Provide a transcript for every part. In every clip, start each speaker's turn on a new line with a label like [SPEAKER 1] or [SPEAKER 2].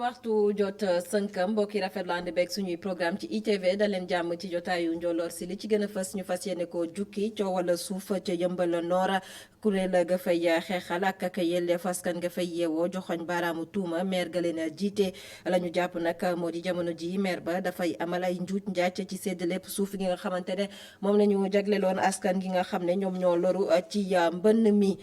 [SPEAKER 1] waxtu jot sënkam mbokki rafetlu ànd beeg suñuy programme ci ITV da leen jàmm ci jotaayu njolloor si li ci gën a fës ñu fas yéene ko jukki coowal suuf ca yëmbal noor kuréel ga fay xeexal ak yelleef askan nga fay yeewoo joxoñ baaraamu tuuma maire ga leen jiite la ñu jàpp nag moo di jamono ji maire ba dafay amal ay njuuj njaac ci sédd lépp suuf gi nga xamante ne moom la ñu jagleloon askan gi nga xam ne ñoom ñoo loru ci mbënn mi.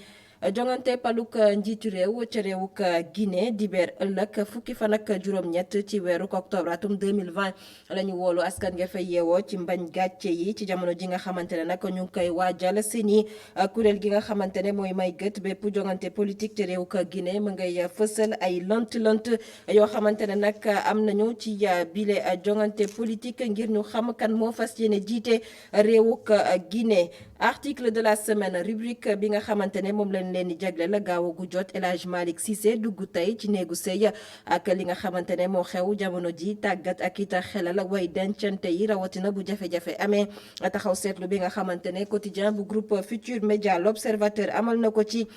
[SPEAKER 1] jongante paluk njiitu réew ca réewuk Guinée dibeer ëllëg fukki fan ak juróom-ñett ci weeru octobre atum 2020 la ñu woolu askan nga fay yeewoo ci mbañ gàcce yi ci jamono ji nga xamante ne nag ñu ngi koy waajal seeni kuréel gi nga xamante ne mooy may gët bépp jongante politique ca réewuk Guinée mu ngay fësal ay lënt-lënt yoo xamante ne nag am nañu ci bile jongante politique ngir ñu xam kan moo fas yéene jiite réewuk Guinée. article de la semaine rubrique bi nga xamante ne moom lañ leen di jagle la gaaw gu jot El Hadj Malick Cissé dugg tey ci néegu sëy ak li nga xamante ne moo xew jamono ji tàggat ak it xelal way dencante yi rawatina bu jafe-jafe amee taxaw seetlu bi nga xamante ne quotidien bu groupe Futur Média l'Observateur amal na ko ci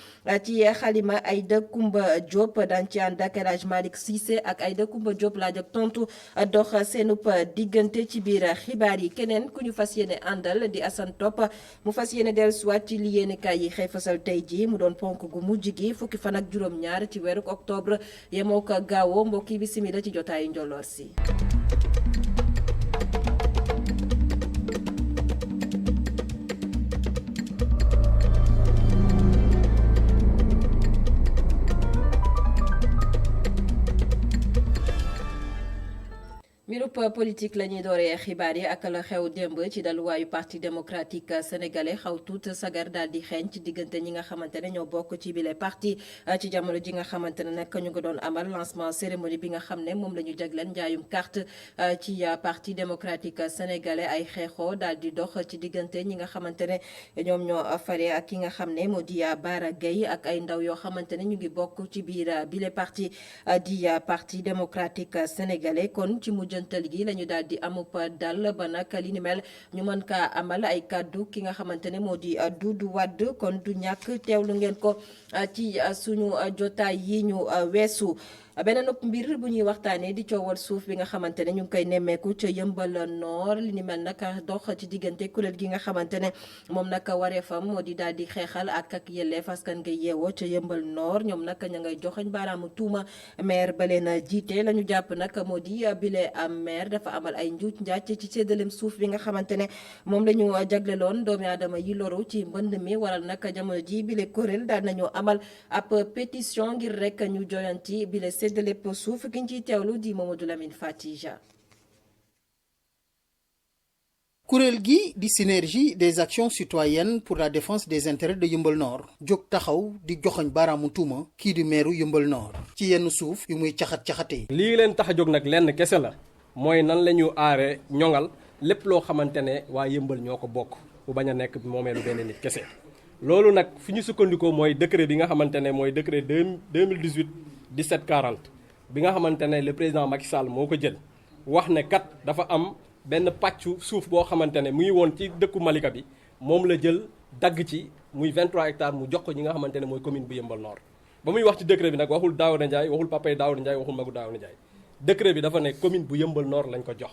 [SPEAKER 1] xalima Aïda Koumba Diop daan ci ànd ak El Hadj Malick Cissé ak Aïda Koumba Diop laaj ak tontu dox seenub diggante ci biir xibaar yi keneen ku ñu fas yéene àndal di Assane Top mu fas yéene dellusiwaat ci li yéene kaay yi xëy fasal tey jii mu doon ponk gu mujj gi fukki fan ak juróom-ñaar ci weeru octobre yemoo ko gaawoo mbokki bisimila ci jotaayu njolloor si. mbirub politique la ñuy dooree xibaar yi ak la xew démb ci daluwaayu parti démocratique sénégalais xaw tuut sagar daal di xeeñ ci diggante ñi nga xamante ne ñoo bokk ci bile parti ci jamono ji nga xamante ne nag ñu ngi doon amal lancement cérémonie bi nga xam ne moom la ñu jagleel njaayum carte ci parti démocratique sénégalais ay xeexoo daal di dox ci diggante ñi nga xamante ne ñoom ñoo fare ak ki nga xam ne moo di Bara Gueye ak ay ndaw yoo xamante ne ñu ngi bokk ci biir bile parti di parti démocratique sénégalais kon ci mujj gi la ñu daal di amub dal ba nag li ni mel ñu mën kaa amal ay kàddu ki nga xamante ne moo di Doudou Wade kon du ñàkk teewlu ngeen ko ci suñu jotaay yi ñu weesu. beneen mbir bu ñuy waxtaanee di coowal suuf bi nga xamante ne ñu ngi koy nemmeeku ca yëmbal noor li ni mel nag dox ci diggante kuréel gi nga xamante ne moom nag wareefam moo di daal di xeexal ak yelleef askan nga yeewoo ca yëmbal noor ñoom nag ña ngay joxañ baaraamu tuuma maire ba leen jiite la ñu jàpp nag moo di bile maire dafa amal ay njuuj njaac ci séddaleem suuf bi nga xamante ne moom la ñu jagleloon doomi aadama yi loru ci mbënd mi waral nag jamono ji bile kuréel daal nañu amal ab pétition ngir rek ñu joyanti bile de lépp suuf gi ñu ciy teewlu di Mamadou Lamine Fatija.
[SPEAKER 2] kuréel gi di synergie des actions citoyennes pour la défense des intérêts de Yeumbeul Nord jóg taxaw di joxoñ baaraamu tuuma kii di meeru Yeumbeul Nord ci yenn suuf yu muy caxat-caxatee.
[SPEAKER 3] lii leen tax a jóg nag lenn kese la mooy nan la ñu aare ñoŋal lépp loo xamante ne waa Yeumbeul ñoo ko bokk bu bañ a nekk moomeelu benn nit kese loolu nag fi ñu sukkandikoo mooy décret bi nga xamante ne mooy décret 2018 1740 bi nga xamante ne le président Macky Sall moo ko jël wax ne kat dafa am benn pàccu suuf boo xamante ne mu ngi woon ci dëkku Malika bi moom la jël dagg ci muy 23 hectares mu jox ko ñi nga xamante ne mooy commune bu Yeumbeul Nord. ba muy wax ci décret bi nag waxul Daouda Ndiaye waxul papay Daouda Ndiaye waxul magu Daouda Ndiaye décret bi dafa ne commune bu Yeumbeul Nord lañ ko jox.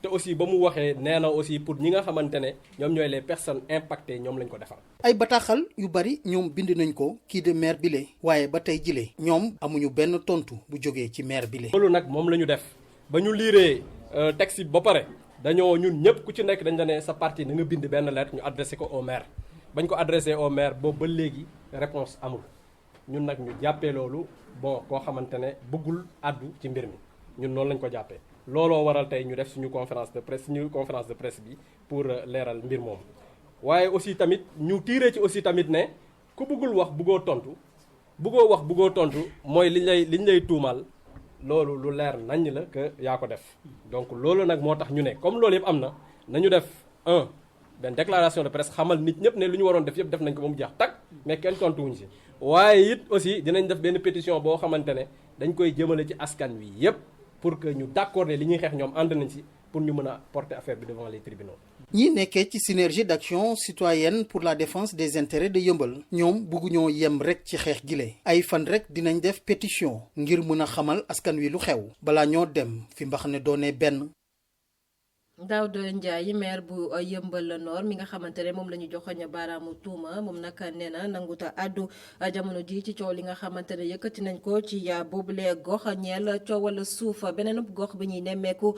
[SPEAKER 3] te aussi ba mu waxee nee na aussi pour ñi nga xamante ne ñoom ñooy les personnes impactées ñoom lañ ko defal.
[SPEAKER 2] ay bataaxal yu bari ñoom bind nañ ko kii de maire bile waaye ba tey jile ñoom amuñu benn tontu bu jógee ci maire bile.
[SPEAKER 3] loolu nag moom la ñu def ba ñu liiree texte ba pare dañoo ñun ñëpp ku ci nekk dañ la ne sa parti na nga bind benn lettre ñu adressé ko au maire bañ ko adressé au maire boobu ba léegi réponse amul ñun nag ñu jàppee loolu bon koo xamante ne bëggul àddu ci mbir mi ñun noonu lañ ko jàppee. looloo waral tey ñu def suñu conférence de presse bi pour leeral mbir moom waaye aussi tamit ñu tiiree ci aussi tamit ne ku bëggul wax bëggoo tontu mooy liñ lay tuumal loolu lu leer nañ la que yaa ko def donc loolu nag moo tax ñu ne comme loolu yëpp am na nañu def benn déclaration de presse xamal nit ñëpp ne lu ñu waroon def yëpp def nañ ko ba mu jeex tag mais kenn tontu wuñ si waaye it aussi dinañ def benn pétition boo xamante ne dañ koy jëmale ci askan wi yëpp pour que ñu d'accord ne li ñuy xeex ñoom ànd nañ ci pour ñu mën a porter affaire bi devant les tribunaux
[SPEAKER 2] ñi nekkee ci synergie d'action citoyenne pour la défense des intérêts de Yeumbeul ñoom bugguñoo yem rek ci xeex gile ay fan rek dinañ def pétition ngir mën a xamal askan wi lu xew balaa ñoo dem fi mbax ne doone benn.
[SPEAKER 1] Daouda Ndiaye maire bu Yeumbeul Nord mi nga xamante ne moom la ñu joxoñ baaraamu tuuma moom nag nee na nanguta àddu jamono ji ci coow li nga xamante ne yëkkati nañ ko ci boobule gox ñeel coowal suuf beneen gox bi ñuy nemmeeku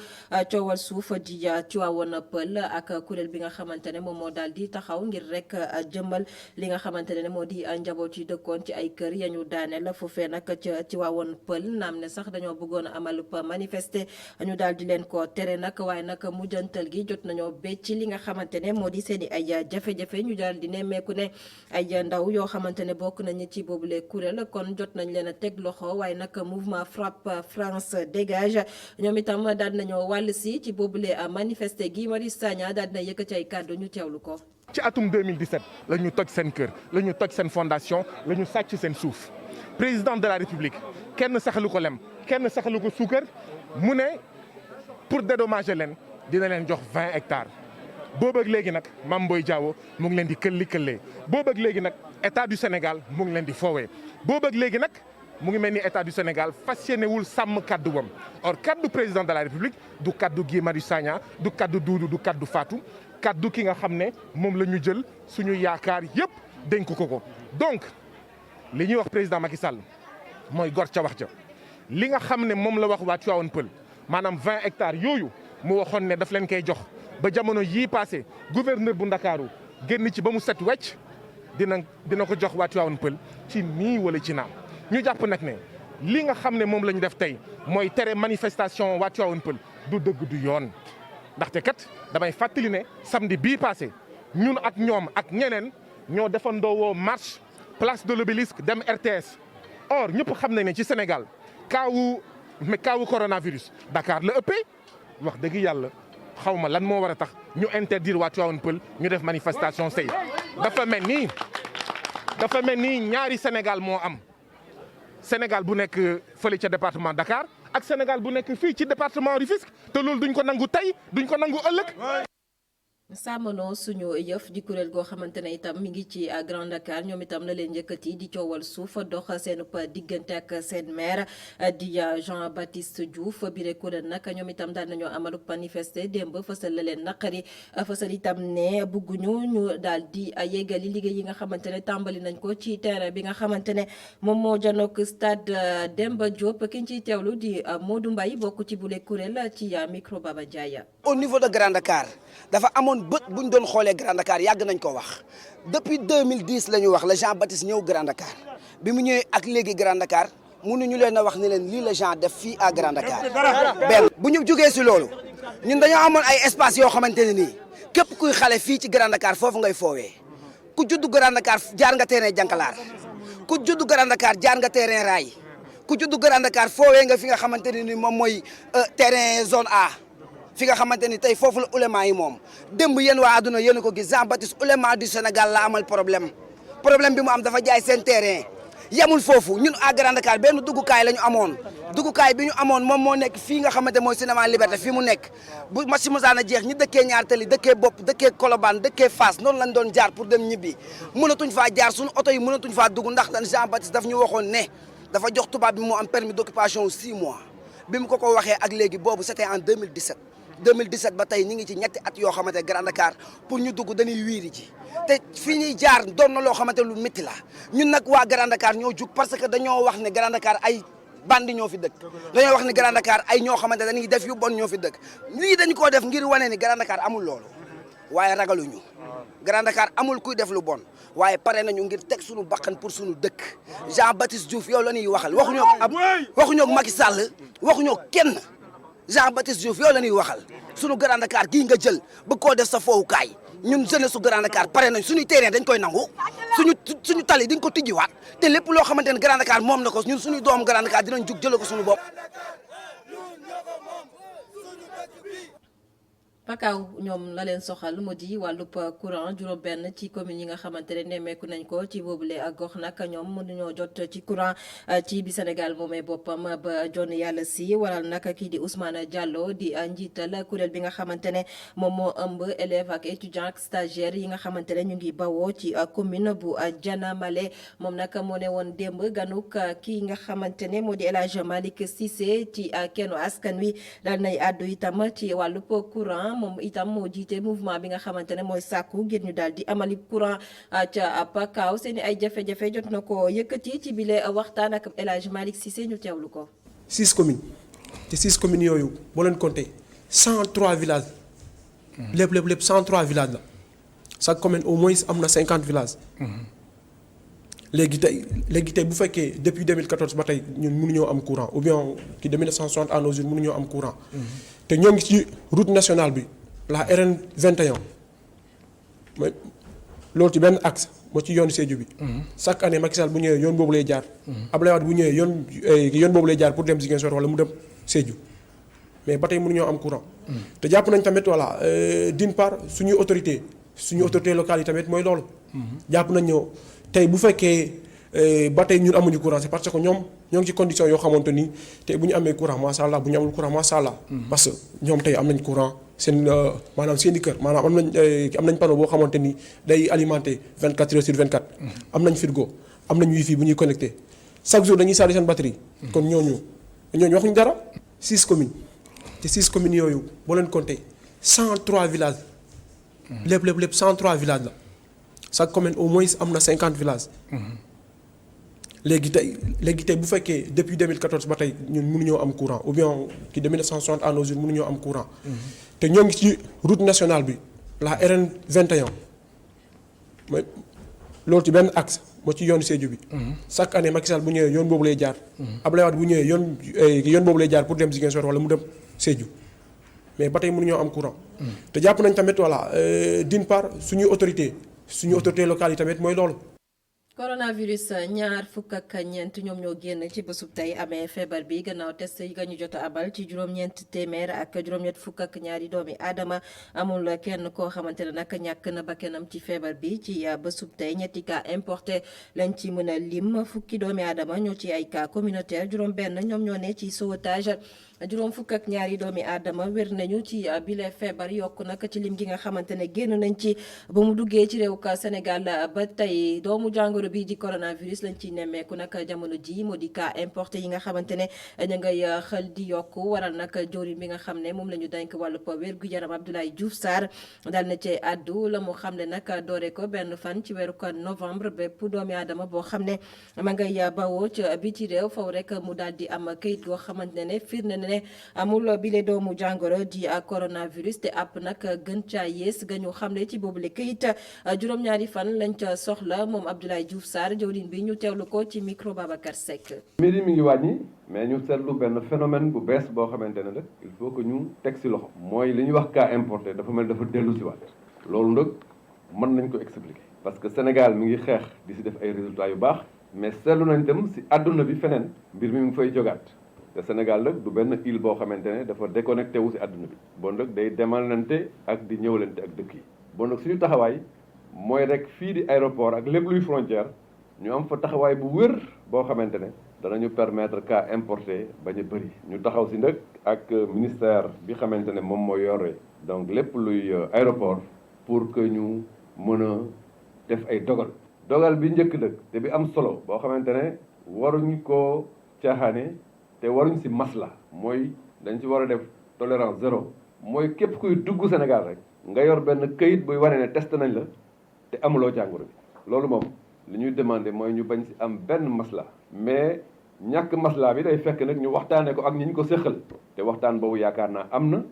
[SPEAKER 1] coowal suuf di Tivaouane Peulh ak kuréel bi nga xamante ne moom moo daal di taxaw ngir rek jëmmal li nga xamante ne moo di njaboot yi dëkkoon ci ay kër ya ñu daaneel foofee nag ca Tivaouane Peulh naam ne sax dañoo bëggoon a amal manifester ñu daal di leen ko tere nag waaye nag jantal gi jot nañoo becc li nga xamante ne moo di seeni ay jafe-jafe ñu daal di nemmeeku ne ay ndaw yoo xamante ne bokk nañu ci boobule kuréel kon jot nañ leen a teg loxo waaye nag mouvement Frapp France dégage ñoom itam daal nañoo wàll si ci boobule manifester gi Marius Sagna daal dina yëkkati ay kàddu ñu teewlu ko.
[SPEAKER 4] ci atum 2017 la ñu toj seen kër la ñu toj seen fondation la ñu sàcc seen suuf président de la république kenn saxalu ko lem kenn saxalu ko suukar mu ne pour dédommager leen. dina leen jox 20 hectares boobu ak léegi nag Mame Boye Diao mu ngi leen di këlli boobu ak léegi nag état du Sénégal mu ngi leen di foowee boobu ak léegi nag mu ngi mel ni état du Sénégal fas yéenewul sàmm kaddu wam or kaddu président de la République du kaddu Guy Marius Sagna du kaddu Doudou du kaddu Fatou kaddu ki nga xam ne moom la ñu jël suñu yaakaar yëpp dénk ko donc li ñuy wax président Macky Sall mooy gor ca wax ja li nga xam ne moom la wax waa Tivaouane Peulh maanaam 20 hectares yooyu. mu waxoon ne daf leen koy jox ba jamono yii passé gouverneur bu Ndakaaru génn ci ba mu set wecc dina ko jox waa Tivaouane Peulh ci nii wala ci naam ñu jàpp nag ne li nga xam ne moom la ñu def tey mooy tere manifestation waa Tivaouane Peulh du dëgg du yoon ndaxte kat damay fàttali ne samedi bii passé ñun ak ñoom ak ñeneen ñoo defandoo marche place de l'Obélisque dem RTS or ñëpp xam nañ ne ci Sénégal kaawu coronavirus Dakar la ëppee. wax dëgg yàlla xaw ma lan moo war a tax ñu interdire waa Tivaouane Peulh ñu def manifestation tey dafa mel ni ñaari Sénégal moo am Sénégal bu nekk fële ca département Dakar ak Sénégal bu nekk fii ci département Rufisque te loolu duñ ko nangu tey duñ ko nangu ëllëg.
[SPEAKER 1] sàmmanoo suñu yëf di kuréel goo xamante ne itam mi ngi ci Grand Dakar ñoom itam la leen yëkkati di coowal suuf dox seen diggante ak seen maire di Jean-Baptiste Diouf bi rek kuréel nag ñoom itam daan nañoo amalu manifester démb fësal la leen naqari fësal itam ne bugguñu ñu daal di yeggali liggéey yi nga xamante ne tàmbali nañ ko ci terrain bi nga xamante ne moom moo janook stade Demba Diop ki ñu ciy teewlu di Modou Mbaye bokk ci bule kuréel ci micro Baba Ndiaye.
[SPEAKER 5] Au niveau de Grand Dakar dafa amoon bët bu ñu doon xoolee Grand Dakar yàgg nañ ko wax depuis 2010 la ñu wax la Jean-Baptiste ñëw Grand Dakar bi mu ñëwee ak léegi Grand Dakar mënuñu leen a wax ne leen lii la Jean def fii à Grand Dakar. benn bu ñu jógee si loolu ñun dañoo amoon ay espace yoo xamante ne nii képp kuy xale fii ci Grand Dakar foofu ngay foowee ku juddu Grand Dakar jaar nga terrain Jankalaar ku juddu Grand Dakar jaar nga terrain Rail ku juddu Grand Dakar foowee nga fi nga xamante ne ni moom mooy terrain zone A. fi nga xamante ni tey foofu la ulema yi moom démb yéen waa àdduna yéen a ko gis Jean-Baptiste ulema du Sénégal la amal problème bi mu am dafa jaay seen terrain yemul foofu ñun à Grand Dakar benn duggukaay la ñu amoon duggukaay bi ñu amoon moom moo nekk fii nga xamante mooy cinéma Liberté fii mu nekk bu match mosaan a jeex ñi dëkkee ñaar tali dëkkee bopp dëkkee Colobane dëkkee Fass noonu lañ doon jaar pour dem ñibbi mënatuñ faa jaar suñu oto yi mënatuñ faa dugg ndax dañ Jean-Baptiste daf ñu waxoon ne dafa jox tubaab bi mu am permis d'occupation 6 mois bi mu ko waxee ak léegi boobu c'était en 2017 ba tey ñu ngi ci ñetti at yoo xamante Grand Dakar pour ñu dugg dañuy wiiri ji te fii ñuy jaar doon na loo xamante lu métti la ñun nag waa Grand Dakar ñoo jug parce que dañoo wax ne Grand Dakar ay bandi ñoo fi dëkk dañoo wax ne Grand Dakar ay ñoo xamante dañuy def yu bon ñoo fi dëkk lii dañu koo def ngir wane ni Grand Dakar amul loolu waaye ragaluñu Grand Dakar amul kuy def lu bon waaye pare nañu ngir teg suñu bakkan pour suñu dëkk Jean-Baptiste Diouf yow la ñuy waxal waxuñoo Macky Sall waxuñoo kenn Jean-Baptiste Diouf yow la ñuy waxal sunu Grand Dakar gii nga jël bëgg koo def sa foowukaay ñun jeunesse su Grand Dakar pare nañ suñuy terrain dañ koy nangu suñu tali dañ ko tijjiwaat te lépp loo xamante ne Grand Dakar moom na ko ñun suñuy doomu Grand Dakar dinañ jug jëlee ko suñu bopp.
[SPEAKER 1] Pakaaw ñoom la leen soxal mu di wàllub courant juróom-benn ci commune yi nga xamante ne nemmeeku nañ ko ci boobule ak gox nag ñoom mënuñoo jot ci courant ci bi Sénégal moomee boppam ba jonn yàlla si waral nag kii di Ousmane Diallo di njiital kuréel bi nga xamante ne moom moo ëmb élèves ak étudiants ak stagiaires yi nga xamante ne ñu ngi bawoo ci commune bu Dianamale moom nag moo ne woon démb ganuk kii nga xamante ne moo di El Hadj Malick Cissé ci kennu askan wi dal nay àddu itam ci wàllub courant. moom itam moo jiite mouvement bi nga xamante ne mooy sàkku ngir ñu daal di amali courant ca Pakaaw seen i ay jafe-jafe jot na ko yëkkati ci bile waxtaan ak El Hadj Malick Cissé ñu teewlu ko.
[SPEAKER 6] 6 communes te 6 communes yooyu boo leen compté 103 villages. lépp 103 villages la. chaque commune au moins am na 50 villages. léegi tey bu fekkee depuis 2014 ba tey ñun mënuñoo am courant ou bien ki de 1960 à nos jours mënuñoo am courant. te ñoo ngi ci route nationale bi la RN 21 mooy loolu ci benn axe moo ci yoonu Sédhiou bi. chaque année Macky Sall bu ñëwee yoon boobu lay jaar. Abdoulaye Wade bu ñëwee yoon boobu lay jaar pour dem Ziguinchor wala mu dem Sédhiou mais ba tey mënuñoo am courant. te jàpp nañ tamit voilà d'une part suñuy autorité locale yi tamit mooy loolu. jàpp nañ ñoo tey bu fekkee ba tey ñun amuñu courant c'est parce que ñoom ñoo ngi ci condition yoo xamante ni tey bu ñu amee courant macha allah bu ñu amul courant macha allah. parce que ñoom tey am nañ courant seen maanaam seen i kër maanaam am nañ panneau boo xamante ni day alimenter 24 heures sur 24. am nañ frigo am nañ wifi bu ñuy connecté chaque jour dañuy charger seen batterie. kon ñooñu waxuñu dara. 6 communes te 6 communes yooyu boo leen compté 103 villages. lépp 103 villages la. chaque commune au moins am na 50 villages. léegi tey bu fekkee depuis 2014 ba tey ñun mënuñoo am courant ou bien ki de 1960 à nos jours mënuñoo am courant. te ñoo ngi ci route nationale bi la RN 21 mooy loolu ci benn axe moo ci yoonu Sédhiou bi. chaque année Macky Sall bu ñëwee yoon boobu lay jaar. Abdoulaye Wade bu ñëwee yoon boobu lay jaar pour dem Ziguinchor wala mu dem Sédhiou mais ba tey mënuñoo am courant. te jàpp nañ tamit voilà d'une part suñuy autorité locale yi tamit mooy loolu.
[SPEAKER 1] coronavirus ñaar fukk ak ñeent ñoom ñoo génn ci bésub tey amee feebar bi gannaaw test yi nga ñu jot a abal ci juróom-ñeent téeméer ak juróom-ñett fukk ak ñaari doomi aadama amul kenn koo xamante ne nag ñàkk na bakkanam ci feebar bi ci bésub tey ñetti cas importé lañ ci mën a lim fukki doomi aadama ñoo ci ay cas communautaire juróom-benn ñoom ñoo ne ci sauvetage. juróom fukk ak ñaari doomi aadama wér nañu ci bile feebar yokk nag ci lim gi nga xamante ne génn nañ ci ba mu duggee ci réew ka Sénégal ba tey doomu jàngoro bi di coronavirus lañ ci nemmeeku nag jamono ji moo di cas importé yi nga xamante ne ñu ngay xel di yokk waral nag jawriñ bi nga xam ne moom la ñu denk wàllub wér gu yaram Abdoulaye Diouf Sarr daal na ci àddu la mu xam ne nag doore ko benn fan ci weeru ko novembre bépp doomi aadama boo xam ne ma ngay bawoo ci biti réew faw rek mu daal di am kayit goo xamante ne firnde ne amul bile doomu jàngoro di coronavirus te app nag gën caa yées ga ñu xamle ci boobule këyit juróom-ñaari fan lañ ca soxla moom Abdoulaye Diouf Sarr jawriñ bi ñu teewlu ko ci micro Babacar Seck.
[SPEAKER 7] mbir yi mi ngi wàññi mais ñu seetlu benn phénomène bu bees boo xamante ne nag il faut que ñu teg si loxo. mooy li ñuy wax cas importé dafa mel dafa dellu si waat loolu nag mën nañ ko expliquer. parce que Sénégal mi ngi xeex di si def ay résultats yu baax mais seetlu nañ tam si àdduna bi feneen mbir mi ngi fay jógaat. te Sénégal nag du benn île boo xamante ne dafa déconnecté wu si àdduna bi bon nag day demalante ak di ñëwlante ak dëkk yi bon nag suñu taxawaay mooy rek fii di aéroport ak lépp luy frontière ñu am fa taxawaay bu wér boo xamante ne danañu permettre cas importé bañ a bëri ñu taxaw si nag ak ministère bi xamante ne moom mooy yore donc lépp luy aéroport pour que ñu mën a def ay dogal bi njëkk nag te bi am solo boo xamante ne waruñu koo caaxaane te waruñ si masla mooy dañ ci war a def tolérance zéro mooy képp kuy dugg Sénégal rek nga yor benn këyit buy wane ne test nañ la te amuloo jàngoro bi loolu moom li ñuy demandé mooy ñu bañ si am benn masla mais ñàkk masla bi day fekk nag ñu waxtaanee ko ak ñi ñu ko séqal te waxtaan boobu yaakaar naa am na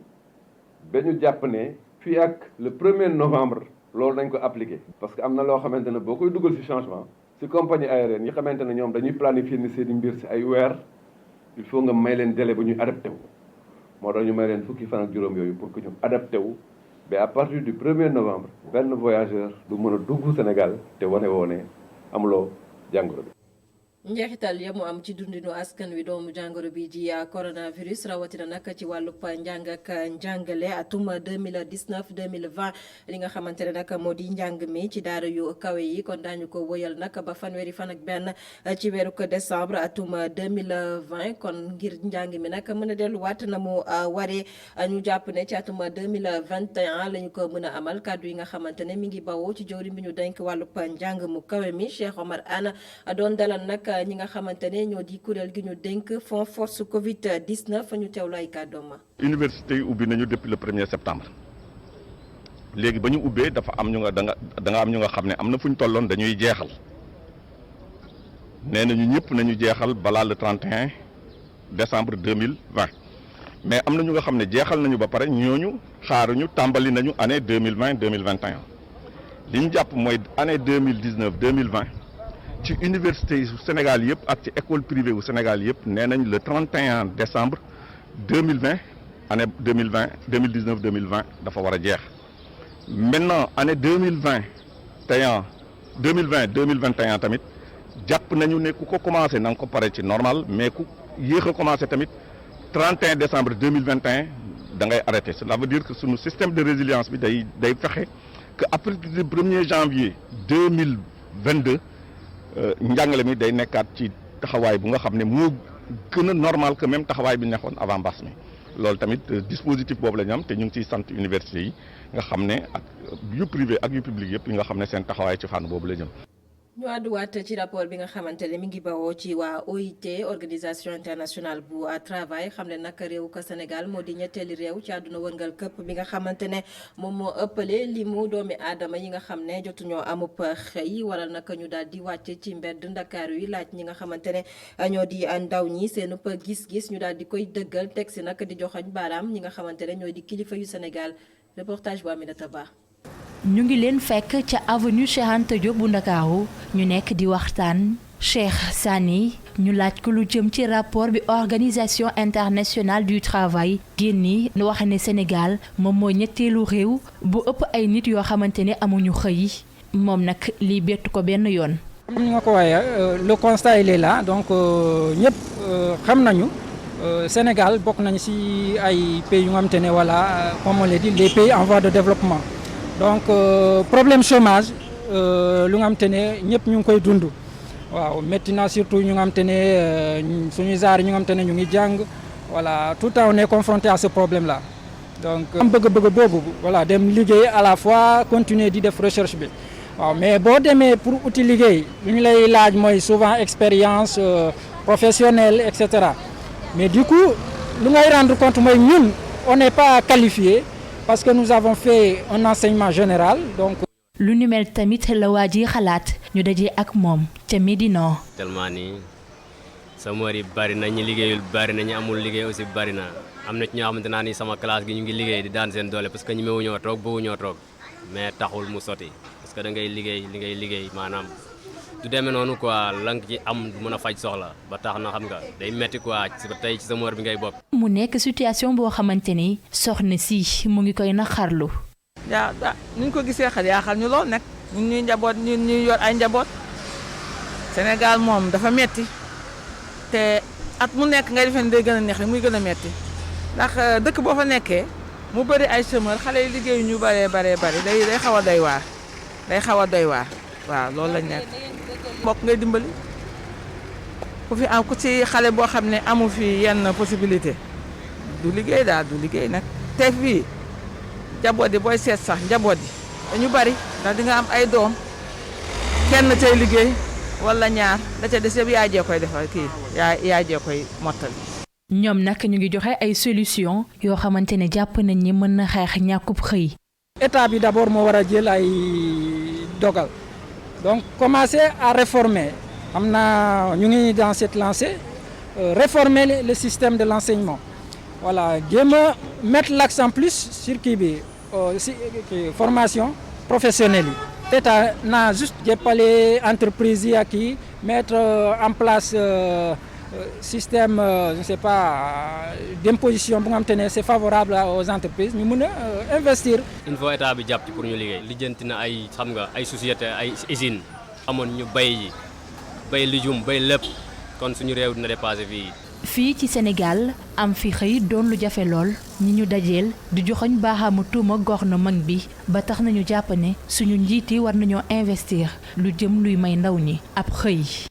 [SPEAKER 7] ba ñu jàpp ne fii ak le 1er novembre loolu dañ ko appliqué parce que am na loo xamante ne boo koy dugal si changement si compagnie aérienne yi xamante ne ñoom dañuy planifier ni seeni mbir si ay weer il faut nga may leen délai bu ñuy adapté wu moo tax ñu may leen fukki fan ak juróom yooyu pour que ñu adapté wu ba à partir du 1er novembre benn voyageur du mën a dugg Sénégal te wane amuloo jàngoro bi.
[SPEAKER 1] njeexital ya mu am ci dundinu askan wi doomu jàngoro bi di coronavirus rawatina nag ci wàllub njàng ak njàngale atum 2019 2020 li nga xamante ne nag moo di njàng mi ci daara yu kawe yi kon daañu ko wëyal nag ba fanweeri fan ak benn ci weeru décembre atum 2020 kon ngir njàng mi nag mën a delluwaat na mu waree ñu jàpp ne ci atum 2021 la ñu ko mën a amal kàddu yi nga xamante ne mi ngi bawoo ci jawriñ bi ñu denk wàllub njàng mu kawe mi Cheikh Omar Anne doon dalal nag ñi nga xamante ne ñoo di kuréel gi ñu dénk Fonds Force Covid 19 ñu teewlu ay kàddoom.
[SPEAKER 8] université yi ubbi nañu depuis le 1er septembre léegi ba ñu ubbee dafa am ñu nga da nga am ñu nga xam ne am na fu ñu tolloon dañuy jeexal nee nañu ñëpp nañu jeexal balaa le 31 décembre 2020 mais am na ñu nga xam ne jeexal nañu ba pare ñooñu xaaruñu tàmbali nañu année 2020 2021 li ñu jàpp mooy année 2019 2020. ci université yu Sénégal yëpp ak ci école privée wu Sénégal yëpp nee nañ le 31 décembre 2020 année 2019 2020 dafa war a jeex maintenant année 2021 tamit jàpp nañu ne ku ko commencé na nga ko pare ci normal mais ku yéex a commencé tamit 31 décembre 2021 da ngay arrêté cela veut dire que sunu système de résilience bi day fexe que à partir du 1er janvier 2022 njàngale mi day nekkaat ci taxawaay bu nga xam ne moo gën a normal que même taxawaay bi nekkoon avant mbas mi loolu tamit dispositif boobu la ñu am te ñu ngi ciy sant université yi nga xam ne ak yu privé ak yu public yëpp yi nga xam ne seen taxawaay ci fànn boobu la jëm.
[SPEAKER 1] ñu àdduwaat ci rapport bi nga xamante ne mi ngi bawoo ci waa OIT organisation internationale bu travail xam ne nag réew ko Sénégal moo di ñetteeli réew ci àdduna wërngal këpp bi nga xamante ne moom moo ëppale li mu doomi aadama yi nga xam ne jotuñoo amub xëy waral nag ñu daal di wàcc ci mbedd Ndakaaru yi laaj ñi nga xamante ne ñoo di ndaw ñi seenub gis-gis ñu daal di koy dëggal teg si nag di joxoñ baaraam ñi nga xamante ne ñoo di kilifa yu Sénégal reportage bu Aminata Ba.
[SPEAKER 9] ñu ngi leen fekk ca avenue Cheikh Anta Diop bu Ndakaaru ñu nekk di waxtaan Cheikh Sani ñu laaj ko lu jëm ci rapport bi organisation internationale du travail génni nu wax ne Sénégal moom mooy ñetteelu réew bu ëpp ay nit yoo xamante ne amuñu xëy moom nag lii bettu ko benn yoon.
[SPEAKER 10] comme ni nga ko waxee le constat il est là donc ñëpp xam nañu Sénégal bokk nañu ci ay pays yu nga xamante ne voilà comme on l'a dit les pays en voie de développement. donc problème chômage lu nga xamante ne ñëpp ñu ngi koy dund waaw métti na surtout ñu nga xamante ne suñu zaar ñu nga xamante ne ñu ngi jàng voilà tout le temps on est confronté à ce problème là donc am bëgg-bëgg boobu voilà dem liggéey à la fois continuer di def recherche bi waaw mais boo demee pour uti liggéey lu ñu lay laaj mooy souvent expérience professionnelle et cetera mais du coup lu ngay rendre compte mooy ñun on n'est pas qualifié parce que nous avons fait un enseignement général donc.
[SPEAKER 9] lu ni mel tamit la waa ji xalaat ñu dajee ak moom ca Médina.
[SPEAKER 11] tellement ni sama yi bari na ñi liggéeyul bari na ñi amul liggéey aussi bari na am na ci ñoo xamante naa ni sama classe gi ñu ngi liggéey di daan seen doole parce que ñemewu ñoo toog bëggu ñoo toog mais taxul mu sotti parce que da ngay liggéey li ngay liggéey maanaam du demee noonu quoi la nga ci am du mën a faj soxla ba tax na xam nga day metti quoi tey ci sama bi ngay bopp.
[SPEAKER 9] mu nekk situation boo xamante ni soxna si mu ngi koy naqarlu.
[SPEAKER 12] yaa ni ñu ko gisee xel yaa xam ñu lool nag ñun ñuy njaboot ñun ñuy yor ay njaboot Sénégal moom dafa metti te at mu nekk ngay defee ne day gën a neex muy gën a metti ndax dëkk boo fa nekkee mu bëri ay chômeur xale yi liggéeyu ñu bëree bari day xaw a doy waar day xaw a doy waar waaw loolu lañ nekk. mbokk ngay dimbali ku fi am ku ci xale boo xam ne amu fi yenn possibilité du liggéey daal du liggéey nag te fii njaboot yi booy seet sax njaboot yi dañu bari ndax di nga am ay doom kenn tey liggéey wala ñaar da ca des yëpp yaay jee koy defal kii yaay jee koy mottali.
[SPEAKER 9] ñoom nag ñu ngi joxe ay solution yoo xamante ne jàpp nañ ni mën na xeex ñàkkub xëy.
[SPEAKER 10] état bi d'abord moo war a jël ay dogal. donc commencer à réformer am na ñu ngi dans cette lancée réformer le système de l'enseignement voilà jéem a mettre l'accent plus sur kii bi formation professionnelle yi. État n'a juste jàppale entreprise yi ak kii mettre en place système je ne sais pas d'imposition bu nga xamante ne c'est favorable aux entreprises ñu mën a investir.
[SPEAKER 11] il faut état bi jàpp ci pour ñu liggéey lijjanti na ay xam nga ay société ay usines amoon ñu bay yi bay lijum bay lépp kon suñu réew dina dépassé fii.
[SPEAKER 9] fii ci Sénégal am fi xëy doon lu jafe lool ñi ñu dajeel di joxoñ baaxaamu tuuma gouvernement bi ba tax nañu jàpp ne suñu njiit yi war nañoo investir lu jëm luy may ndaw ñi ab xëy.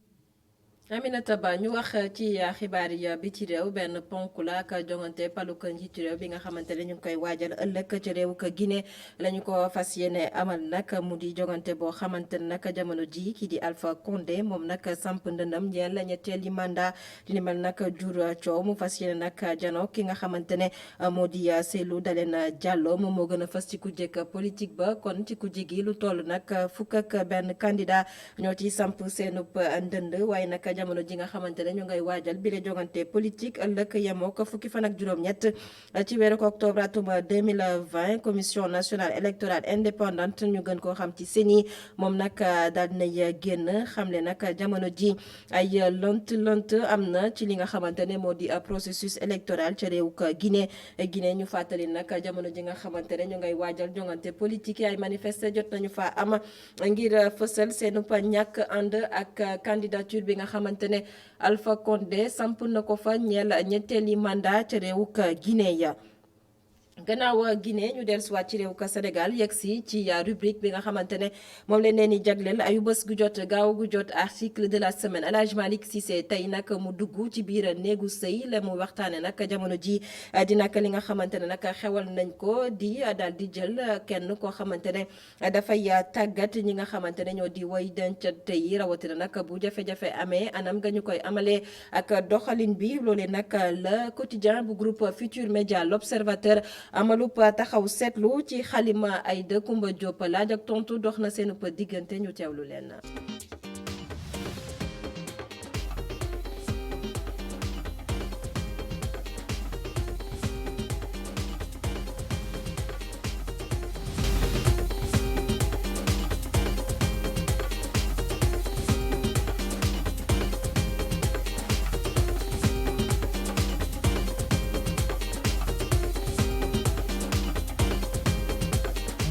[SPEAKER 1] Aminata Ba ñu wax ci xibaar yi bi ci réew benn ponk la ak jongante paluk njiitu réew bi nga xamante ne ñu ngi koy waajal ëllëg ci réew ka Guinée lañu ko fas yéene amal nag mu di jongante boo xamante ne nag jamono ji kii di Alpha Condé moom nag samp ndëndam ñeel la ñetteeli mandat di ni mel nag jur coow mu fas yéene nag jano ki nga xamante ne moo di Cellou Dalein Diallo moom moo gën a fas ci kujjeg politique ba kon ci kujje gi lu toll nag fukk ak benn candidat ñoo ci samp seenub ndënd waaye nag jamono ji nga xamante ne ñu ngay waajal bi la jongante politique ëllëg yemoo ko fukki fan ak juróom-ñett ci weeru octobre atum 2020 commission nationale électorale indépendante ñu gën koo xam ci CENI moom nag daal dinay génn xamle nag jamono ji ay lënt am na ci li nga xamante ne moo di processus électoral ca réew Guinée ñu fàttali nag jamono ji nga xamante ne ñu ngay waajal jongante politique ay manifester jot nañu fa am ngir fësal seenu ñàkk ànd ak candidature bi nga xamante ne Alpha Condé samp na ko fa ñeel ñetteeli mandat ca réew Guinée ya gannaaw Guinée ñu dellusiwaat ci réew ka Sénégal yegg si ci rubrique bi nga xamante ne moom leen leen di jagleel ayu bés gu jot gaaw gu jot article de la semaine El Hadj Malick Cissé tey nag mu dugg ci biir néegu sëy la mu waxtaane nag jamono ji di nag li nga xamante ne nag xewal nañ ko di daal di jël kenn koo xamante ne dafay tàggat ñi nga xamante ne ñoo di way dencante yi rawatina nag bu jafe-jafe amee anam nga ñu koy amalee ak doxalin bi loolee nag le quotidien bu groupe Futur Média l'Observateur amalub taxaw seetlu ci xalima ay de Kumba Diop laaj ak tontu dox na seen diggante ñu teewlu leen.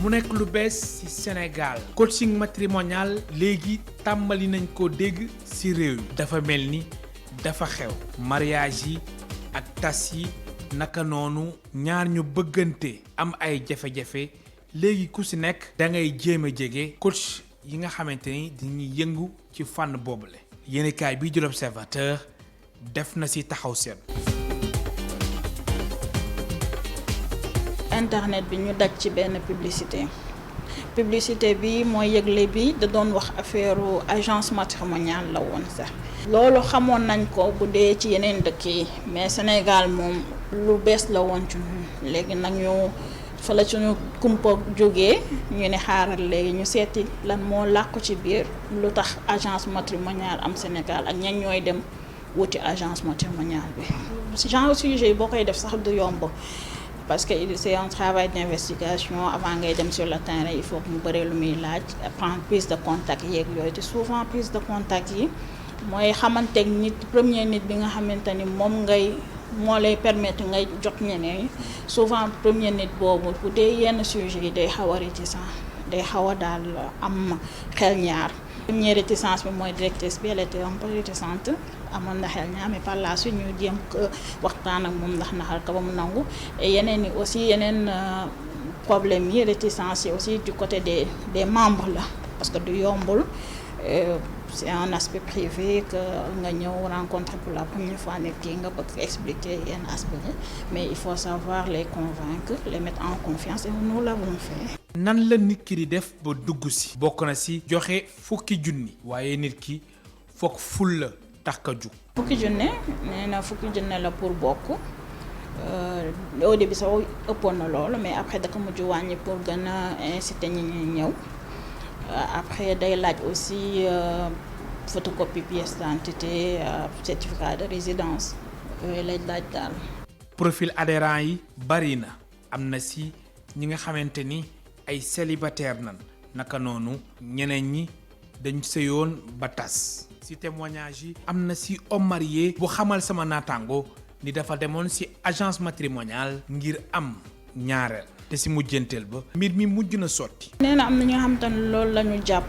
[SPEAKER 13] mu nekk lu bees ci Sénégal coaching matrimonial léegi tàmbali nañ ko dégg ci réew yi dafa mel ni dafa xew mariage yi ak tas yi naka noonu ñaar ñu bëggante am ay jafe-jafe léegi ku ci nekk da ngay jéem a jege coach yi nga xamante ni dañuy yëngu ci fànn boobule yéenekaay bii di l'Observateur def na ci taxaw seet.
[SPEAKER 14] internet bi ñu daj ci benn publicité bi mooy yëgle bi da doon wax affaire agence matrimoniale la woon sax loolu xamoon nañ ko bu dee ci yeneen dëkk yi mais Sénégal moom lu bees la woon ci ñun léegi nag ñu fa la suñu kumpa jógee ñu ne xaaral léegi ñu seeti lan moo làqu ci biir lu tax agence matrimoniale am Sénégal ak ñan ñooy dem wuti agence matrimoniale bi genre sujet yi boo koy def sax du yomb parce que c'est un travail d'investigation avant ngay dem sur le terrain il faut que mu bëri lu muy laaj prendre prise de contact yeeg yooyu te souvent prise de contact yi mooy xamanteeg nit premier nit bi nga xamante ni moom moo lay permettre ngay jot ñeneen souvent premier nit boobu bu dee yenn sujet yi day xaw a réticent day xaw a daal am xel ñaar première réticence bi mooy directrice bi elle était un peu réticente amoon na xel ñaar mais par la suite ñu jéem ko waxtaan ak moom ndax naxal ko ba mu nangu et yeneen yi aussi yeneen problème yi réticence yi aussi du côté des membres la parce que du yombul c'est un aspect privé que nga ñëw rencontrer pour la première fois nit ki nga bëgg expliquer yenn aspect mais il faut savoir les convaincre les mettre en confiance et nous l'avons fait.
[SPEAKER 13] nan la nit ki di def ba dugg si bokk na si joxe fukki junni waaye nit ki foog ful la tax ka jug.
[SPEAKER 14] fukki junne nee na fukki junne la pour bokk au début sax ëppoon na loolu mais après da ko mujj wàññi pour gën a inciter ñi ñuy ñëw après day laaj aussi photocopie pièce d'identité certificat de résidence yooyu lay laaj daal.
[SPEAKER 13] profil adhérent yi bari na am na si ñi nga xamante ni ay célibataire nan naka noonu ñeneen ñi dañ sëyoon ba tas. ci témoignage yi am na ci homme marié bu xamal sama naataango ni dafa demoon ci agence matrimoniale ngir am ñaareel te ci mujjanteel ba mbir mi mujj na sotti.
[SPEAKER 14] nee na am na ñoo xamante ne loolu la ñu jàpp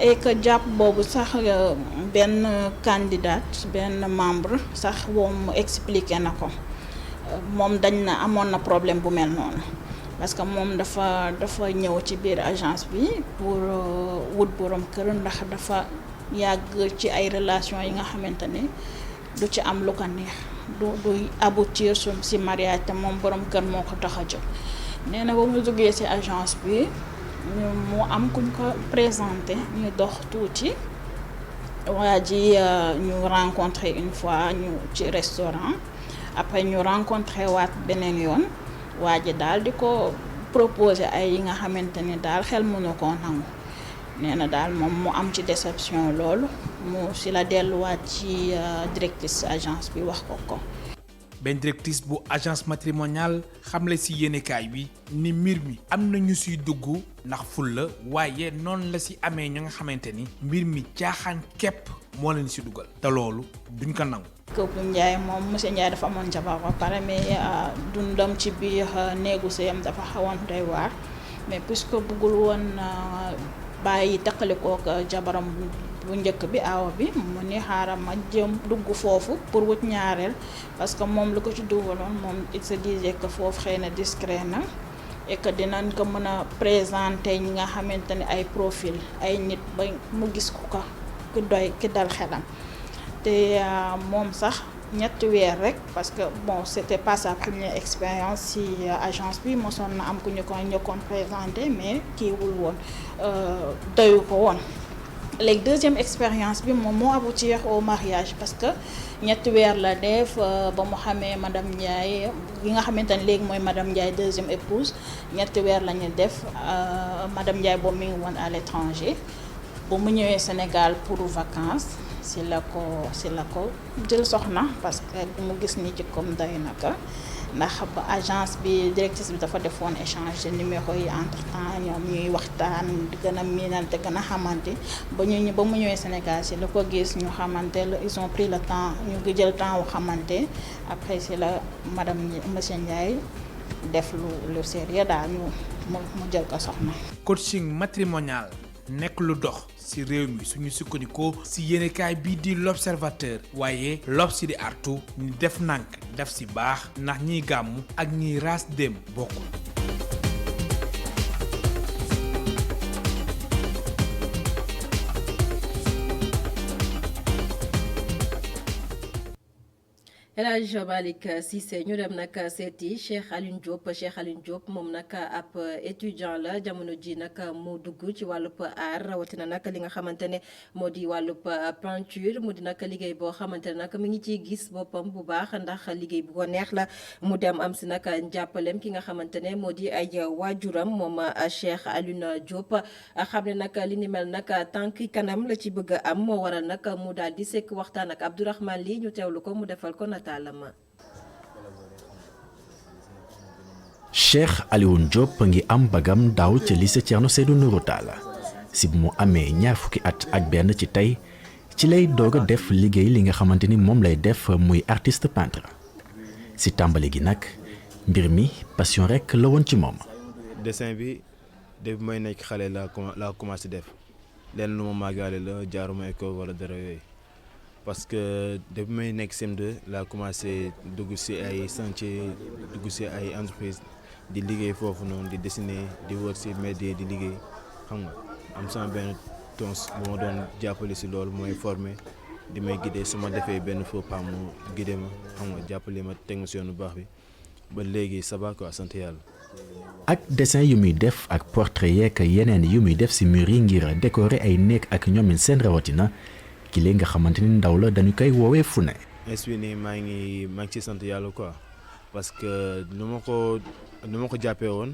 [SPEAKER 14] et que jàpp boobu sax benn candidate benn membre sax moom expliqué na ko moom dañ na amoon na problème bu mel noonu parce que moom dafa ñëw ci biir agence bi pour wut borom kër ndax dafa yàgg ci ay relation yi nga xamante ni du ci am lu ko neex du aboutir si mariage te moom borom kër moo ko tax a jóg nee na ba mu jógee ci agence bi mu am kuñ ko présenté ñu dox tuuti waa ji ñu rencontré une fois ñu ci restaurant après ñu rencontré waat beneen yoon waa ji daal di ko proposé ay yi nga xamante ni daal xel mënu koo nangu nee na daal moom mu am ci déception loolu mu si la delluwaat ci directrice agence bi wax ko.
[SPEAKER 13] benn directrice bu agence matrimoniale xamle ci yéenekaay bi ni mbir mi am na ñu siy dugg ndax ful la waaye noonu la ci amee ñu nga xamante ni mbir mi caaxaan képp moo leen ci dugal te loolu duñ ko nangu.
[SPEAKER 14] Couple Ndiaye moom monsieur Ndiaye dafa amoon jabar ba pare mais dundam ci biir néegu sëyam dafa xawoon doy waar mais puisque bëggul woon bàyyi taqali kook jabaram bu njëkk bi aawa bi mu ni xaaral ma jëm dugg foofu pour wut ñaareel parce que moom lu ko ci dugaloon moom il se disait que foofu xëy na discret na et que dinañ ko mën a présenter ñi nga xamante ne ay profil ay nit ba mu gis ko ku doy ki dal xelam te moom sax ñetti weer rek parce que bon c'était pas sa première expérience ci agence bi mosoon na am ku ñu ko ñëkkoon présenté mais kiiwul woon doyu ko woon léegi deuxième expérience bi moom moo aboutir au mariage parce que ñetti weer la def ba mu xamee madame Ndiaye yi nga xamante ne léegi mooy madame Ndiaye deuxième épouse ñetti weer la ñu def madame Ndiaye boobu mi ngi woon à l'étranger ba mu ñëwee Sénégal pour vacances si la ko jël soxna parce que bu mu gis ni jikkoom doy na ko ndax ba agence bi directrice bi dafa defoon échange numéro yi entre temps ñoom ñuy waxtaan di gën a miinante gën a xamante ba mu ñëwee Sénégal si la ko gis ñu xamante ils ont pris le temps ñu ngi jël temps wu xamante après si la monsieur Ndiaye def lu sérieux daal mu jël ko soxna.
[SPEAKER 13] coaching matrimonial nekk lu dox ci réew mi suñu sukkandikoo ci yéenekaay bii di l'observateur waaye L'Obs ci di artu ñu def nànk def ci baax ndax ñiy gàmmu ak ñiy raas dem bokkul.
[SPEAKER 1] El Hadj Malick Cissé ñu dem nag seeti Cheikh Alioune Diop moom nag ab étudiant la jamono ji nag mu dugg ci wàllub art rawatina nag li nga xamante ne moo di wàllub peinture mu di nag liggéey boo xamante ne nag mi ngi ciy gis boppam bu baax ndax liggéey bu ko neex la mu dem am si nag njàppalem ki nga xamante ne moo di ay waajuram moom Cheikh Alioune Diop xam ne nag li ni mel nag tànk kanam la ci bëgg a am moo waral nag mu daal di sekk waxtaan ak Abdourahmane Ly ñu teewlu ko mu defal ko
[SPEAKER 15] Cheikh Alioune Diop ngi am bagam daaw ca lycée Thierno Seydou Nourou Tall si bu mu amee ñaar fukki at ak benn ci tey ci lay doog a def liggéey li nga xamante ni moom lay def muy artiste peintre si tàmbali gi nag mbir mi passion rek la woon ci moom.
[SPEAKER 16] dessin bi depuis may nekk xale laa commencé def lenn lu ma màggaale la jaaruma école wala dara yooyu. parce que depuis may nekk CM2 laa commencé dugg ci ay chantier dugg ci ay entreprise di liggéey foofu noonu di dessiner di wër ci média di liggéey xam nga am sama benn tons bu ma doon jàppale ci loolu mooy formé di may guider su ma defee benn faux pas mu guider ma xam nga jàppale ma teg ma ci yoon bu baax bi ba léegi ça va quoi sant yàlla.
[SPEAKER 15] ak dessin yu muy def ak portrait yeeg yeneen yu muy def ci mur yi ngir décorer ay néeg ak ñoomin seen rawatina. ki léegi nga xamante ni ndaw la dañu koy woowee fu ne.
[SPEAKER 16] inspi nii maa ngi ci sant yàlla quoi parce que nu ma ko jàppee woon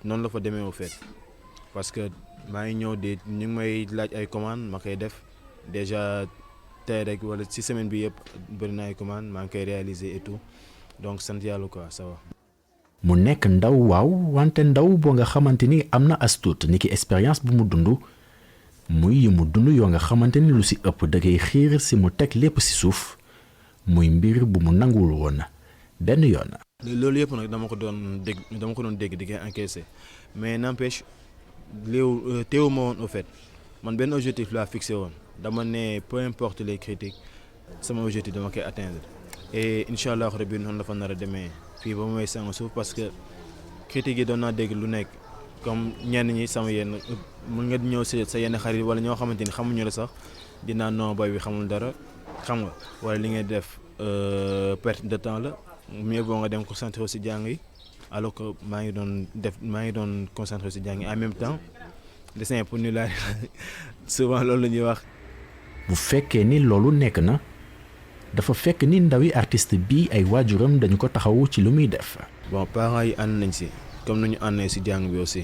[SPEAKER 16] noonu la fa demee au fait parce que maa ngi ñëw ñu ngi may laaj ay commande ma koy def déjà tey rek wala ci semaine bi yëpp bëri na ay commande maa ngi koy réaliser et tout donc sant yàlla quoi ça va.
[SPEAKER 15] mu nekk ndaw waaw wante ndaw boo nga xamante ni am na as tuut ni ki expérience bu mu dund. muy yu mu dund yoo nga xamante ni lu ci ëpp da ngay xiir ci mu teg lépp ci suuf muy mbir bu mu nanguwul woon benn yoon.
[SPEAKER 16] loolu yëpp nag dama ko doon dégg di koy encaisser mais n'empêche teewuma woon au fait man benn objectif laa fixé woon dama ne peu importe les critiques sama objectif dama koy atteindre et incha allah rabbi noonu dafa nar a demee fii ba may sang suuf parce que critiques yi doon naa dégg lu nekk comme ñenn ñi sama yenn mën nga ñëw sa yenn xarit wala ñoo xamante ni xamuñu la sax dinaa non boy bi xamul dara xam nga wala li ngay def perte de temps la mieux vaut nga dem concentré ci jàng yi alors que maa ngi doon concentré ci jàng yi en même temps dessin pour ñu laaj souvent loolu la ñuy wax.
[SPEAKER 15] bu fekkee ni loolu nekk na dafa fekk ni ndawi artiste bi ay waajuram dañu ko taxawu ci lu muy def.
[SPEAKER 16] bon parents yi ànd nañ ci comme nañu àndee ci jàng bi aussi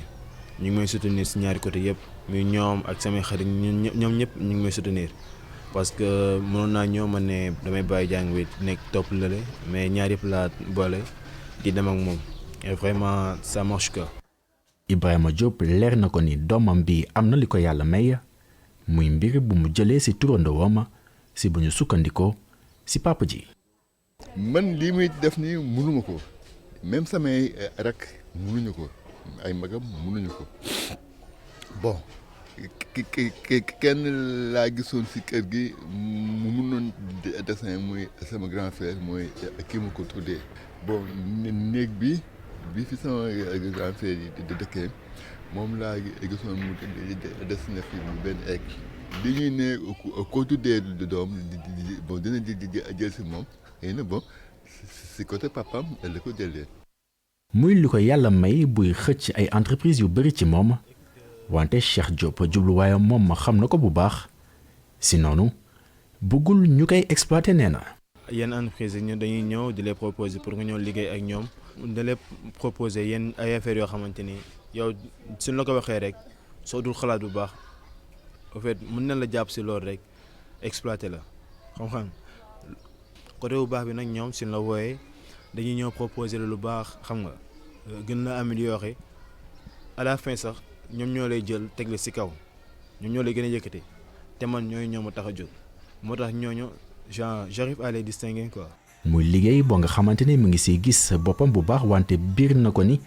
[SPEAKER 16] ñu ngi may soutenir ci ñaari côté yëpp muy ñoom ak samay xarit ñoom ñëpp ñu ngi may soutenir parce que mënoon naa ñëw ma ne damay bàyyi jàng bi nekk topp lale mais ñaari yëpp laa boole di dem ak moom et vraiment ça marche quoi.
[SPEAKER 15] Ibrahima Diop leer na ko ni doomam bi am na li ko yàlla may muy mbir bu mu jëlee ci turandoom ci bu ñu sukkandikoo ci papa ji.
[SPEAKER 17] man lii muy def nii mënuma ko même samay rak mënuñu ko ay magam mënuñu ko bon kenn laa gisoon ci kër gi mu mënoon dessin muy sama grand frère mooy kii ma ko tuddee bon néeg bi fi sama grand frère yi di dëkkee moom laa gisoon mu dessiné fi mu benn egg li ñuy ne ko tuddee doom bon dina jël ci moom xëy na bon ci côté papam la ko jëlee.
[SPEAKER 15] muy li ko yàlla may buy xëcc ay entreprise yu bari ci moom wante Cheikh Diop jubluwaayam moom xam na ko bu baax si noonu bëggul ñu koy exploiter nee na.
[SPEAKER 16] yenn entreprise yi dañuy ñëw di les proposer pour nga ñëw liggéey ak ñoom da les proposer yenn ay affaires yoo xamante ni yow suñ la ko waxee rek soo dul xalaat bu baax en fait mën na la jàpp si loolu rek exploiter la xam-xam côté bu baax bi nag ñoom suñ la wooyee dañuy ñëw proposer la lu baax xam nga gën la améliorer à la fin sax ñoom ñoo lay jël teg la si kaw ñoom ñoo lay gën a yëkkati te man ñooy ñoo ma tax a jóg moo tax ñooñu j'arrive à les distinguer quoi.
[SPEAKER 15] muy liggéey boo nga xamante ni mu ngi siy gis boppam bu baax wante biir na ko ni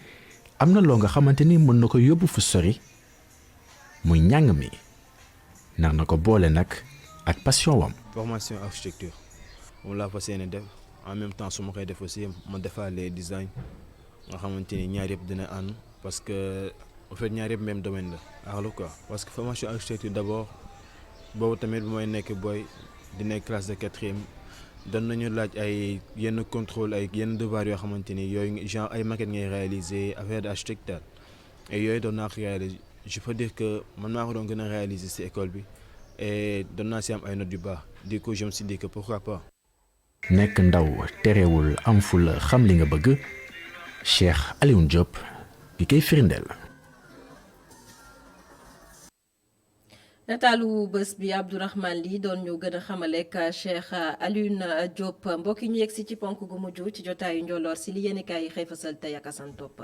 [SPEAKER 15] am na loo nga xamante ni mën na ko yóbbu fu sori muy njàng mi nar na ko boole nag ak passion wam.
[SPEAKER 16] formation architecture moom laa fas yéene def en même temps su ma koy def aussi ma defaale design nga xamante ni ñaar yëpp dina ànd parce que en fait ñaar yëpp même domaine la axlu quoi. parce que formation architecture d'abord boobu tamit bu may nekk booy di nekk classe de 4e doon nañu laaj ay yenn contrôle ay yenn devoir yoo xamante ni yooyu genre ay maquette ngay réaliser affaire d'architecture et yooyu doon naa ko réaliser je peux dire que man maa ko doon gën a réaliser ci école bi et doon naa ci am ay notes yu baax du coup je me suis dit que pourquoi pas.
[SPEAKER 15] nekk ndaw terewul am ful xam li nga bëgg Cheikh Alioune Diop gi koy firndeel.
[SPEAKER 1] nataalu bés bi Abdourahmane Ly doon ñu gën a xamalek Cheikh Alioune Diop mbokk yi ñu yegg si ci ponk gu mujj ci jotaayu njolloor si li yéenekaay yi xëy fasal tey ak Assane Top.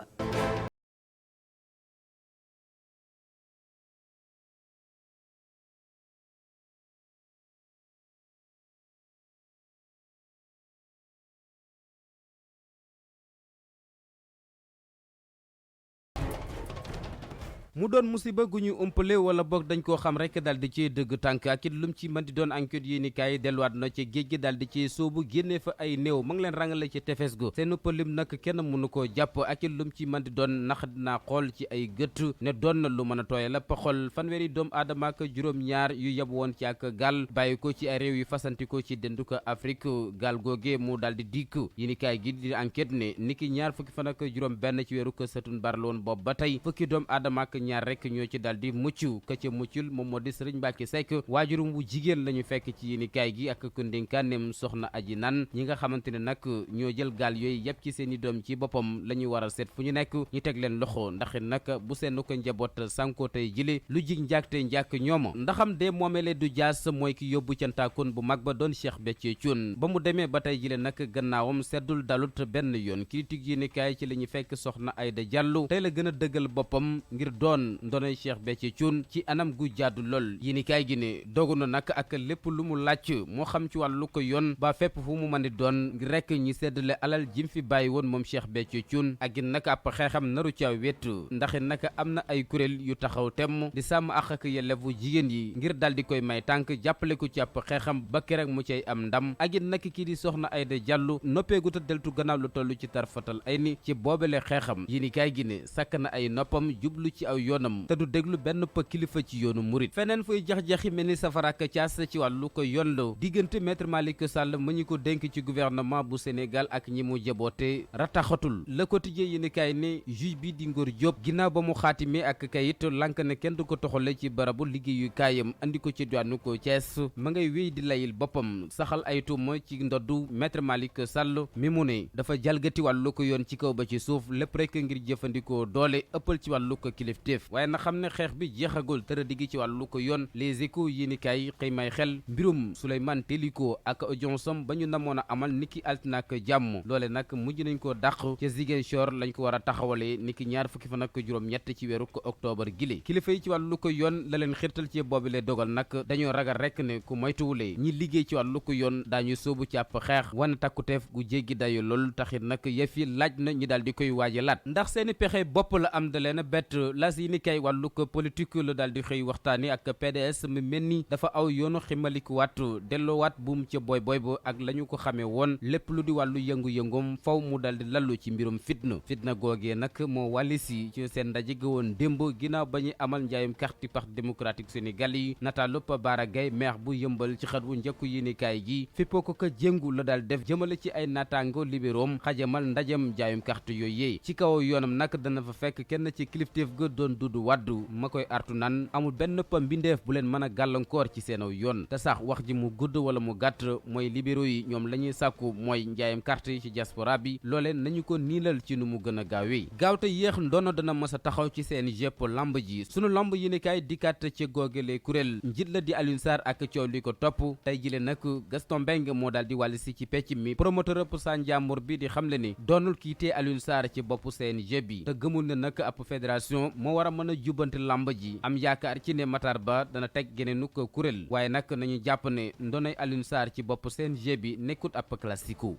[SPEAKER 18] mu doon musiba gu ñu ëmpale wala boog dañ koo xam rek daal di ci dëgg tànk ak it lum ci mën di doon enquête yi ni kaay delluwaat na ci géej gi daal di ci soobu génnee fa ay néew ma ngi leen rangale ci tefes gu seen ëppalim nag kenn mënu koo jàpp ak it lum ci mën di doon nax dinaa xool ci ay gët ne doon na lu mën a tooye la xol fanweeri doomu aadama ak juróom-ñaar yu yeb woon ci ak gaal bàyyi ko ci ay réew yu fasantikoo ci dendu ko Afrique gaal googe mu daal di dikk yi ni kaay gi di enquête ne niki ñaar fukki fan ak juróom benn ci weeru ko satun barloon boobu ba tey fukki doomu aadama ak ñaar rek ñoo ci daal di mucc ka ca muccul moom moo di Serigne Mbacke Seck waajurum bu jigéen la ñu fekk ci yéenikaay gi ak ku ndénkaaneem soxna aji nan ñi nga xamante ne nag ñoo jël gaal yooyu yëpp ci seen i doom ci boppam la ñuy war a seet fu ñu nekk ñu teg leen loxo ndax nag bu seen ko njaboot sànkoo tey jile lu jig njaagte njàkk ñoom ndaxam de moomele du jaas mooy ki yóbbu cantaakoon bu mag ba doon Cheikh Béthio Thioune ba mu demee ba tey jile nag gannaawam seddul dalut benn yoon critique yéenikaay ci la ñu fekk soxna Aïda Diallo tey la gën a dëggal boppam ngir doon doon ndonoy Cheikh Béthio Thioune ci anam gu jàddu lool yéenekaay gi ne dogu na nag ak lépp lu mu laaj moo xam ci wàllu ko yoon ba fépp fu mu mën di doon rek ñi seddale alal jim fi bàyyi woon moom Cheikh Béthio Thioune ak it nag ab xeexam naru ca wet ndax it nag am na ay kuréel yu taxaw temm di sàmm ak yelleefu jigéen yi ngir dal di koy may tànk jàppale ko ci ab xeexam ba keroog mu cay am ndam ak it nag kii di soxna Aïda Diallo noppeegu ta deltu gannaaw lu toll ci tarfatal ay ni ci boobele xeexam yéenekaay gi ne sakk na ay noppam jublu ci aw yoonam te du déglu benn pa kilifa ci yoonu murit feneen fuy jax-jaxi mel ni safara ak caas ci wàllu ko yoon la diggante maître Malick Sall mu ñu ko dénk ci gouvernement bu Sénégal ak ñi mu jaboote rataxatul Le Quotidien yéenekaay ne juge bi di Ngor Diop ginnaaw ba mu xaatimee ak kayit lank ne kenn du ko toxale ci barabu liggéeyu kaayam andi ko ci diwaanu ko Thiès ma ngay wéy di layil boppam saxal ay tuuma ci ndoddu maître Malick Sall mi mu ne dafa jalgati wàllu ko yoon ci kaw ba ci suuf lépp rek ngir jëfandikoo doole ëppal ci wàllu ko kilifteef waaye na xam ne xeex bi jeexagul tëra diggi ci wàllu ko yoon Les Échos yéenekaay xëy may xel mbirum Souleymane Teliko ak audience am ba ñu namoon a amal niki altine ak jàmm loole nag mujj nañ ko dàq ca Ziguinchor lañ ko war a taxawalee niki ñaar fukki fan ak juróom-ñett ci weeru ko octobre gile kilifa yi ci wàllu ko yoon la leen xirtal ci boobi le dogal nag dañoo ragal rek ne ku moytuwulee ñi liggéey ci wàllu ko yoon daañu sóobu ci ab xeex wane takkuteef gu jéggi dayu lool taxit nag yëf yi laaj na ñi daal di koy waaje laat ndax seeni pexe bopp la am da leen a bett las yi ni kay wàllu ko politique la daal di xëy waxtaani ak PDS mi mel ni dafa aw yoonu ximalikuwaat delloowaat buum ca boy boy ba ak la ñu ko xamee woon lépp lu di wàllu yëngu-yëngum faw mu dal di lallu ci mbirum fitna googee nag moo wàllis yi ci seen ndaje ga woon démb ginnaaw ba ñuy amal njaayum carte parti démocratique Sénégal yi nataalu Bara Gaye maire bu yëmbal ci xat wu njëkku yéenekaay gi fippoo ko ka jéngu la daal def jëmale ci ay naataango libéroom xajamal ndajam njaayum carte yooyee ci kaw yoonam nag dana fa fekk kenn ci kilifteef ga doon Dudu Wàdd ma koy artu nan amul benn pa mbindeef bu leen mën a gàllankoor ci seenaw yoon te sax wax ji mu gudd wala mu gàtt mooy libéraux yi ñoom la ñuy sàkku mooy njaayam carte yi ci diaspora bi loolee nañu ko niilal ci nu mu gën a gaawee gaaw te yéex ndono dana mës a taxaw ci seen jépp lamb ji sunu lamb yéenekaay dikkaat ci googele kuréel njiit la di Alioune Sarr ak coow li ko topp tey jile nag Gaston Mbengue moo daal di wàll si ci pecc mi promoteur ëpp sa njàmbur bi di xamle ni doonul kii tee Alioune Sarr ci bopp CNG bi te gëmul ne nag ab fédération moo war a mën a jubbante lamb ji am yaakaar ci ne Matar Ba dana teg geneenu ko kuréel waaye nag nañu jàpp ne ndonay Alioune Sarr ci bopp CNG bi nekkut ab classico.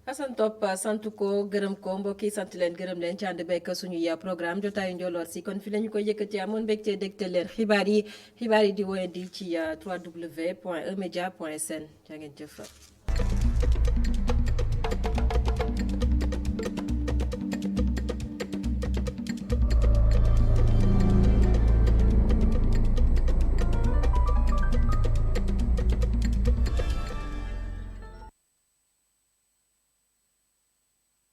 [SPEAKER 1] Assane Top sant ko gërëm ko mbokk yi sant leen gërëm leen ci ànd bekk suñuy programme jotaayu njoloor si kon fi la ñu koy yëkkati amoon mbégte dégte leen xibaar yi di woyandi ci www.emedia.sn jaa ngeen jëf.